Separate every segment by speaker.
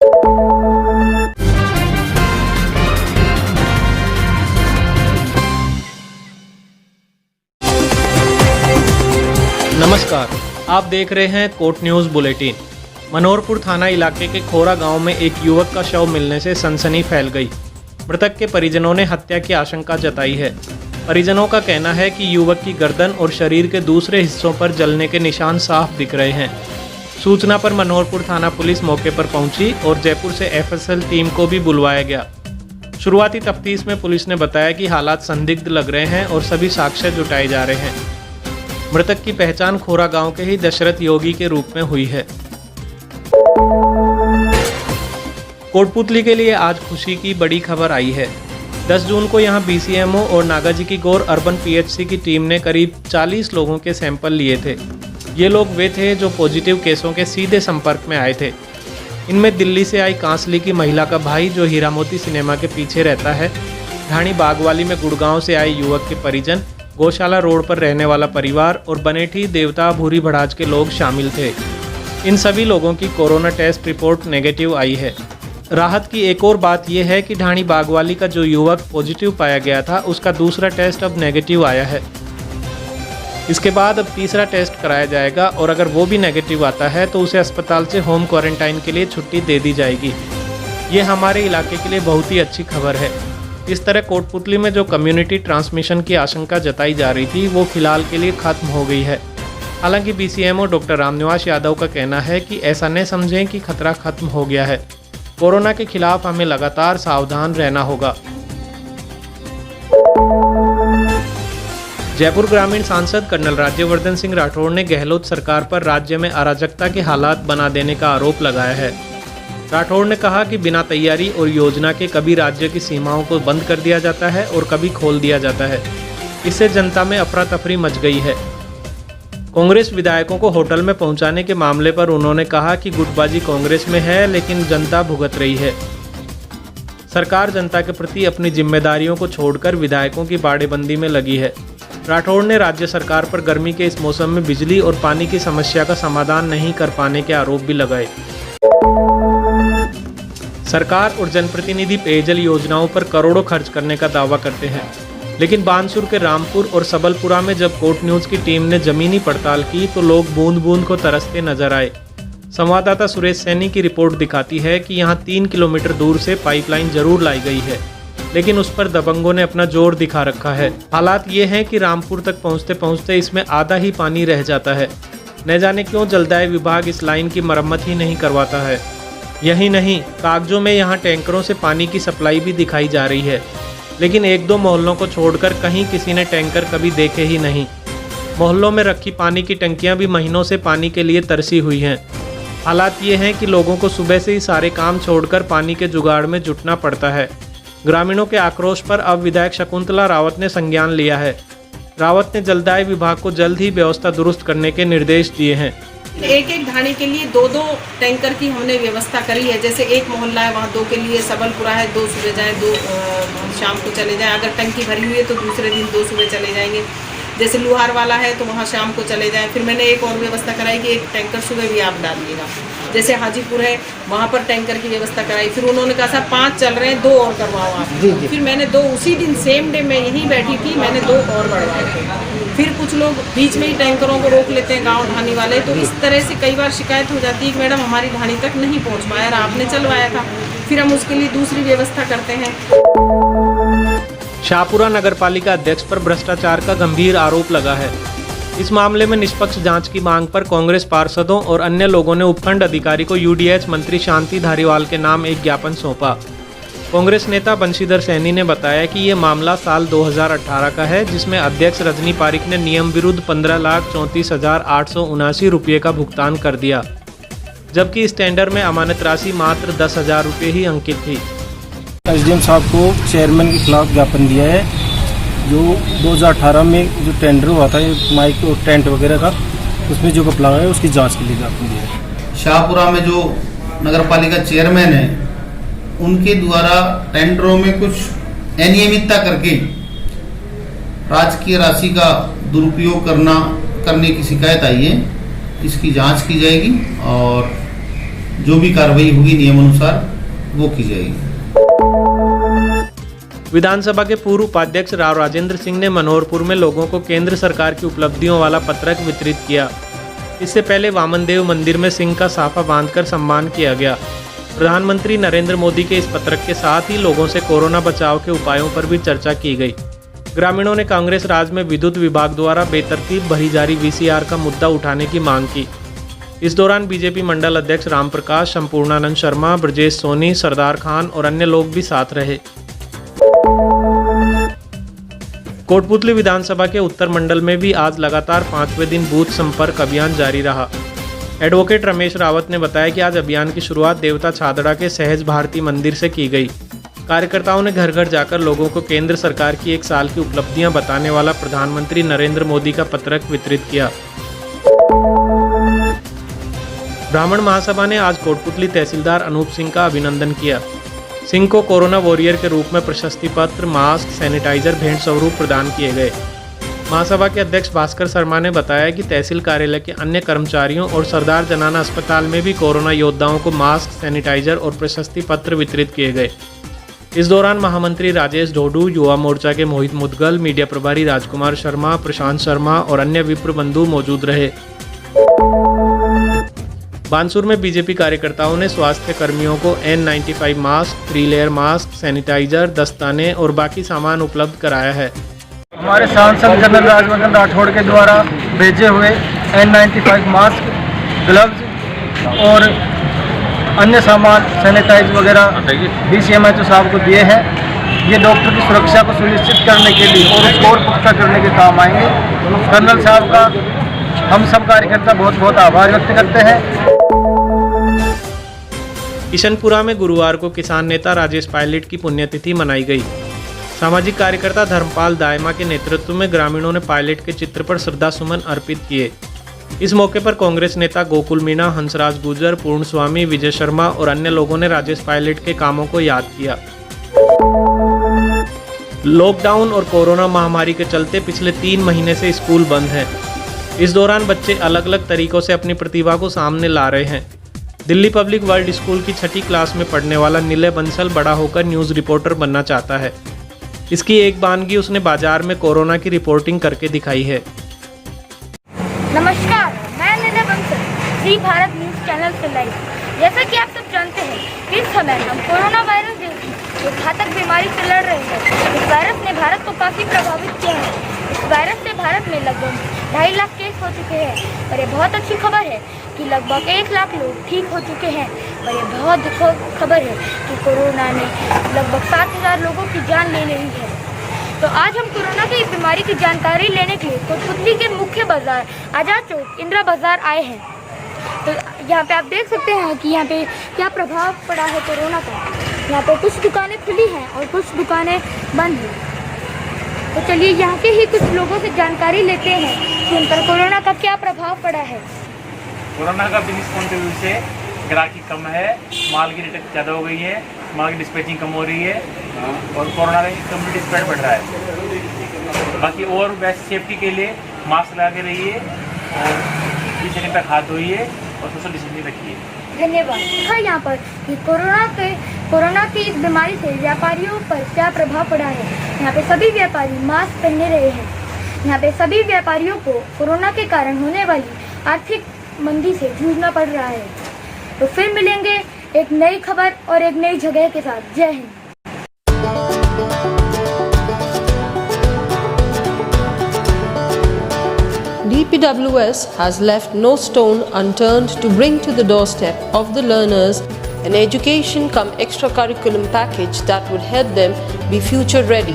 Speaker 1: नमस्कार, आप देख रहे हैं कोट न्यूज़ बुलेटिन। मनोहरपुर थाना इलाके के खोरा गांव में एक युवक का शव मिलने से सनसनी फैल गई। मृतक के परिजनों ने हत्या की आशंका जताई है। परिजनों का कहना है कि युवक की गर्दन और शरीर के दूसरे हिस्सों पर जलने के निशान साफ दिख रहे हैं। सूचना पर मनोहरपुर थाना पुलिस मौके पर पहुंची और जयपुर से एफएसएल टीम को भी बुलवाया गया। शुरुआती तफ्तीश में पुलिस ने बताया कि हालात संदिग्ध लग रहे हैं और सभी साक्ष्य जुटाए जा रहे हैं। मृतक की पहचान खोरा गांव के ही दशरथ योगी के रूप में हुई है। कोटपुतली के लिए आज खुशी की बड़ी खबर आई है। 10 जून को यहां बीसीएमओ और नागाजी की गौर अर्बन पीएचसी की टीम ने करीब 40 लोगों के सैंपल लिए थे। ये लोग वे थे जो पॉजिटिव केसों के सीधे संपर्क में आए थे। इनमें दिल्ली से आई कांसली की महिला का भाई जो हीरा मोती सिनेमा के पीछे रहता है, ढाणी बागवाली में गुड़गांव से आए युवक के परिजन, गौशाला रोड पर रहने वाला परिवार और बनेठी देवता भूरी भड़ाज के लोग शामिल थे। इन सभी लोगों की कोरोना टेस्ट रिपोर्ट नेगेटिव आई है। राहत की एक और बात यह है कि ढाणी बागवाली का जो युवक पॉजिटिव पाया गया था उसका दूसरा टेस्ट अब नेगेटिव आया है। इसके बाद अब तीसरा टेस्ट कराया जाएगा और अगर वो भी नेगेटिव आता है तो उसे अस्पताल से होम क्वारंटाइन के लिए छुट्टी दे दी जाएगी। ये हमारे इलाके के लिए बहुत ही अच्छी खबर है। इस तरह कोटपुतली में जो कम्युनिटी ट्रांसमिशन की आशंका जताई जा रही थी वो फिलहाल के लिए खत्म हो गई है। हालांकि बीसीएमओ डॉक्टर रामनिवास यादव का कहना है कि ऐसा न समझें कि खतरा खत्म हो गया है। कोरोना के खिलाफ हमें लगातार सावधान रहना होगा। जयपुर ग्रामीण सांसद कर्नल राज्यवर्धन सिंह राठौड़ ने गहलोत सरकार पर राज्य में अराजकता के हालात बना देने का आरोप लगाया है। राठौड़ ने कहा कि बिना तैयारी और योजना के कभी राज्य की सीमाओं को बंद कर दिया जाता है और कभी खोल दिया जाता है। इससे जनता में अफरा तफरी मच गई है। कांग्रेस विधायकों को होटल में पहुंचाने के मामले पर उन्होंने कहा कि गुटबाजी कांग्रेस में है लेकिन जनता भुगत रही है। सरकार जनता के प्रति अपनी जिम्मेदारियों को छोड़कर विधायकों की बाड़ेबंदी में लगी है। राठौड़ ने राज्य सरकार पर गर्मी के इस मौसम में बिजली और पानी की समस्या का समाधान नहीं कर पाने के आरोप भी लगाए। सरकार और जनप्रतिनिधि पेयजल योजनाओं पर करोड़ों खर्च करने का दावा करते हैं, लेकिन बानसूर के रामपुर और सबलपुरा में जब कोट न्यूज़ की टीम ने जमीनी पड़ताल की तो लोग बूंद बूंद को तरसते नजर आए। संवाददाता सुरेश सैनी की रिपोर्ट दिखाती है कि यहाँ 3 किलोमीटर दूर से पाइपलाइन जरूर लाई गई है, लेकिन उस पर दबंगों ने अपना जोर दिखा रखा है। हालात ये हैं कि रामपुर तक पहुँचते पहुँचते इसमें आधा ही पानी रह जाता है। न जाने क्यों जलदाय विभाग इस लाइन की मरम्मत ही नहीं करवाता है। यही नहीं, कागजों में यहाँ टैंकरों से पानी की सप्लाई भी दिखाई जा रही है, लेकिन 1-2 मोहल्लों को छोड़कर कहीं किसी ने टैंकर कभी देखे ही नहीं। मोहल्लों में रखी पानी की टंकियां भी महीनों से पानी के लिए तरसी हुई हैं। हालात ये हैं कि लोगों को सुबह से ही सारे काम छोड़कर पानी के जुगाड़ में जुटना पड़ता है। ग्रामीणों के आक्रोश पर अब विधायक शकुंतला रावत ने संज्ञान लिया है। रावत ने जलदाय विभाग को जल्द ही व्यवस्था दुरुस्त करने के निर्देश दिए हैं।
Speaker 2: एक ढाणी के लिए 2-2 टैंकर की हमने व्यवस्था करी है। जैसे एक मोहल्ला है वहाँ 2 के लिए, सबलपुरा है 2 सुबह जाए 2 शाम को चले जाएं। अगर टंकी भरी हुई है तो दूसरे दिन 2 सुबह चले जाएंगे। जैसे लुहार वाला है तो वहाँ शाम को चले जाएं। फिर मैंने एक और व्यवस्था कराई कि 1 टैंकर सुबह भी आप डालिएगा। जैसे हाजीपुर है वहाँ पर टैंकर की व्यवस्था कराई। फिर उन्होंने कहा साहब 5 चल रहे हैं, 2 और करवाओ आप। फिर मैंने 2 उसी दिन सेम डे में यहीं बैठी थी, मैंने 2 और बढ़वाए थे। फिर कुछ लोग बीच में ही टैंकरों को रोक लेते हैं, गांव ढाणी वाले। तो इस तरह से कई बार शिकायत हो जाती है कि मैडम हमारी ढाणी तक नहीं पहुंच पाया और आपने चलवाया था। फिर हम उसके लिए दूसरी व्यवस्था करते हैं।
Speaker 1: शाहपुरा नगरपालिका अध्यक्ष पर भ्रष्टाचार का गंभीर आरोप लगा है। इस मामले में निष्पक्ष जांच की मांग पर कांग्रेस पार्षदों और अन्य लोगों ने उपखंड अधिकारी को यूडीएच मंत्री शांति धारीवाल के नाम एक ज्ञापन सौंपा। कांग्रेस नेता बंशीधर सैनी ने बताया कि ये मामला साल 2018 का है, जिसमें अध्यक्ष रजनी पारिक ने नियम विरुद्ध 15,34,879 रुपये का भुगतान कर दिया, जबकि इस टेंडर में अमानत राशि मात्र 10,000 रुपये ही अंकित थी।
Speaker 3: एसडीएम साहब को चेयरमैन के खिलाफ ज्ञापन दिया है। जो 2018 में जो टेंडर हुआ था माइक और टेंट वगैरह का, उसमें जो कपड़ा है उसकी जांच के लिए ज्ञापन दिया है।
Speaker 4: शाहपुरा में जो नगरपालिका चेयरमैन है उनके द्वारा टेंडरों में कुछ अनियमितता करके राजकीय राशि का दुरुपयोग करने की शिकायत आई है। इसकी जांच की जाएगी और जो भी कार्रवाई होगी नियमानुसार वो की जाएगी।
Speaker 1: विधानसभा के पूर्व उपाध्यक्ष राव राजेंद्र सिंह ने मनोहरपुर में लोगों को केंद्र सरकार की उपलब्धियों वाला पत्रक वितरित किया। इससे पहले वामनदेव मंदिर में सिंह का साफा बांधकर सम्मान किया गया। प्रधानमंत्री नरेंद्र मोदी के इस पत्रक के साथ ही लोगों से कोरोना बचाव के उपायों पर भी चर्चा की गई। ग्रामीणों ने कांग्रेस राज में विद्युत विभाग द्वारा बेतरतीब भरी जा रही VCR का मुद्दा उठाने की मांग की। इस दौरान बीजेपी मंडल अध्यक्ष राम प्रकाश, संपूर्णानंद शर्मा, ब्रजेश सोनी, सरदार खान और अन्य लोग भी साथ रहे। कोटपुतली विधानसभा के उत्तर मंडल में भी आज लगातार 5वें दिन बूथ संपर्क अभियान जारी रहा। एडवोकेट रमेश रावत ने बताया कि आज अभियान की शुरुआत देवता छादड़ा के सहज भारती मंदिर से की गई। कार्यकर्ताओं ने घर घर जाकर लोगों को केंद्र सरकार की 1 साल की उपलब्धियां बताने वाला प्रधानमंत्री नरेंद्र मोदी का पत्रक वितरित किया। ब्राह्मण महासभा ने आज कोटपुतली तहसीलदार अनूप सिंह का अभिनंदन किया। सिंह को कोरोना वॉरियर के रूप में प्रशस्ति पत्र, मास्क, सैनिटाइजर भेंट स्वरूप प्रदान किए गए। महासभा के अध्यक्ष भास्कर शर्मा ने बताया कि तहसील कार्यालय के अन्य कर्मचारियों और सरदार जनाना अस्पताल में भी कोरोना योद्धाओं को मास्क, सैनिटाइजर और प्रशस्ति पत्र वितरित किए गए। इस दौरान महामंत्री राजेश ढोडू, युवा मोर्चा के मोहित मुदगल, मीडिया प्रभारी राजकुमार शर्मा, प्रशांत शर्मा और अन्य विप्र बंधु मौजूद रहे। बानसूर में बीजेपी कार्यकर्ताओं ने स्वास्थ्य कर्मियों को N95 mask, 3 layer mask, sanitiser, दस्ताने और बाकी सामान उपलब्ध कराया है।
Speaker 3: हमारे सांसद जनरल राजवर्धन राठौड़ के द्वारा भेजे हुए N95 मास्क, ग्लव्स और अन्य सामान सैनिटाइज वगैरह DCMHO साहब को दिए हैं। ये डॉक्टर की सुरक्षा को सुनिश्चित करने के लिए और उसको और पुख्ता करने के काम आएंगे। कर्नल साहब का हम सब कार्यकर्ता बहुत बहुत आभार व्यक्त करते हैं।
Speaker 1: किशनपुरा में गुरुवार को किसान नेता राजेश पायलट की पुण्यतिथि मनाई गई। सामाजिक कार्यकर्ता धर्मपाल दायमा के नेतृत्व में ग्रामीणों ने पायलट के चित्र पर श्रद्धा सुमन अर्पित किए। इस मौके पर कांग्रेस नेता गोकुल मीणा, हंसराज गुर्जर, पूर्ण स्वामी, विजय शर्मा और अन्य लोगों ने राजेश पायलट के कामों को याद किया। लॉकडाउन और कोरोना महामारी के चलते पिछले 3 महीने से स्कूल बंद है। इस दौरान बच्चे अलग अलग तरीकों से अपनी प्रतिभा को सामने ला रहे हैं। दिल्ली पब्लिक वर्ल्ड स्कूल की 6ठी क्लास में पढ़ने वाला निलय बंसल बड़ा होकर न्यूज़ रिपोर्टर बनना चाहता है। इसकी एक वानगी उसने बाजार में कोरोना की रिपोर्टिंग करके दिखाई है।
Speaker 5: नमस्कार, मैं Nilay Bansal, free Bharat news channel से लाइव। जैसा कि आप सब जानते हैं, इस समय हम कोरोना वायरस जैसी जो घातक बीमारी से लड़ रहे हैं। इस वायरस ने भारत को काफ़ी प्रभावित किया है। इस वायरस से भारत में लगभग 2.5 लाख केस हो चुके हैं और ये बहुत अच्छी खबर है कि लगभग 1 लाख लोग ठीक हो चुके हैं। और ये बहुत दुखद खबर है कि कोरोना ने लगभग 7,000 लोगों की जान ले ली है। तो आज हम कोरोना की बीमारी की जानकारी लेने के लिए कोटपुतली के मुख्य बाजार आजाद चौक इंदिरा बाजार आए हैं। तो यहाँ पे आप देख सकते हैं कि यहाँ पे क्या प्रभाव पड़ा है कोरोना का। यहाँ पे कुछ दुकानें खुली हैं और कुछ दुकानें बंद हैं। तो चलिए यहाँ के ही कुछ लोगों से जानकारी लेते हैं कि उन पर कोरोना का क्या प्रभाव पड़ा है।
Speaker 6: कोरोना का बिजनेस पॉइंट ऑफ व्यू से ग्राहकी कम है, माल की रेट ज़्यादा हो गई है, माल की डिस्पैचिंग कम हो रही है और कोरोना का कम्युनिटी स्प्रेड बढ़ रहा है। बाकी और बेस्ट सेफ्टी के लिए मास्क लगा के रहिए और किसी तक हाथ धोइए और सोशल डिस्टेंसिंग रखिए।
Speaker 5: धन्यवाद। देखा यहाँ पर कि कोरोना की इस बीमारी से व्यापारियों पर क्या प्रभाव पड़ा है। यहाँ पे सभी व्यापारी मास्क पहने रहे हैं। यहाँ पे सभी व्यापारियों को कोरोना के कारण होने वाली आर्थिक मंदी से जूझना पड़ रहा है। तो फिर मिलेंगे एक नई खबर और एक नई जगह के साथ। जय Hind.
Speaker 7: DPWS has left no stone unturned to bring to the doorstep of the learners an education cum extracurriculum package that would help them be future ready.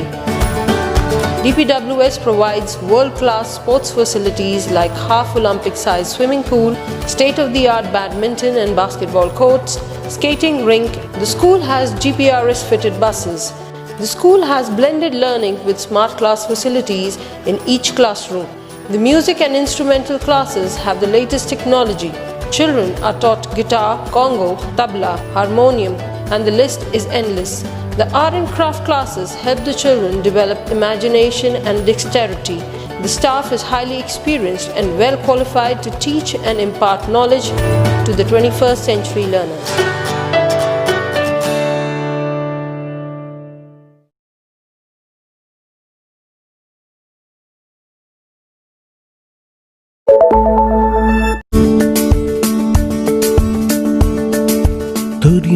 Speaker 7: DPWS provides world-class sports facilities like half Olympic-sized swimming pool, state-of-the-art badminton and basketball courts, skating rink. The school has GPRS fitted buses. The school has blended learning with smart class facilities in each classroom. The music and instrumental classes have the latest technology. Children are taught guitar, congo, tabla, harmonium, and the list is endless. The art and craft classes help the children develop imagination and dexterity. The staff is highly experienced and well qualified to teach and impart knowledge to to the 21st century learners.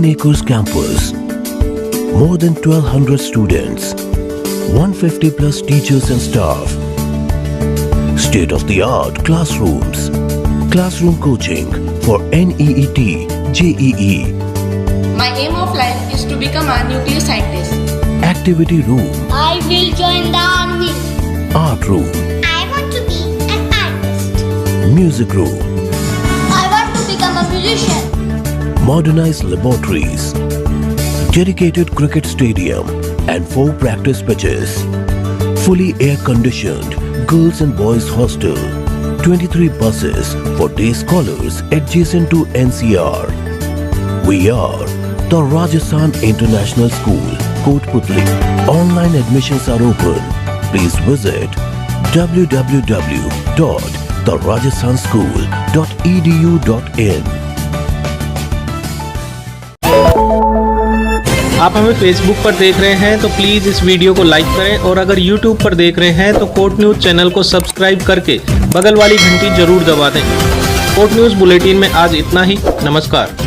Speaker 8: Acres campus, more than 1200 students, 150 plus teachers and staff, state-of-the-art classrooms, classroom coaching for NEET, JEE.
Speaker 9: My aim of life is to become a nuclear scientist.
Speaker 8: Activity room,
Speaker 5: I will join the army.
Speaker 8: art room,
Speaker 5: I want to be an artist.
Speaker 8: music room,
Speaker 5: I want to become a musician.
Speaker 8: modernized laboratories, dedicated cricket stadium and 4 practice pitches, fully air-conditioned girls and boys hostel, 23 buses for day scholars adjacent to NCR. We are the Rajasthan International School, Kotputli. Online admissions are open. Please visit www.therajasthanschool.edu.in.
Speaker 1: आप हमें Facebook पर देख रहे हैं तो please इस video को like करें और अगर यूट्यूब पर देख रहे हैं तो कोट न्यूज़ चैनल को सब्सक्राइब करके बगल वाली घंटी जरूर दबा दें। कोट न्यूज़ बुलेटिन में आज इतना ही। नमस्कार।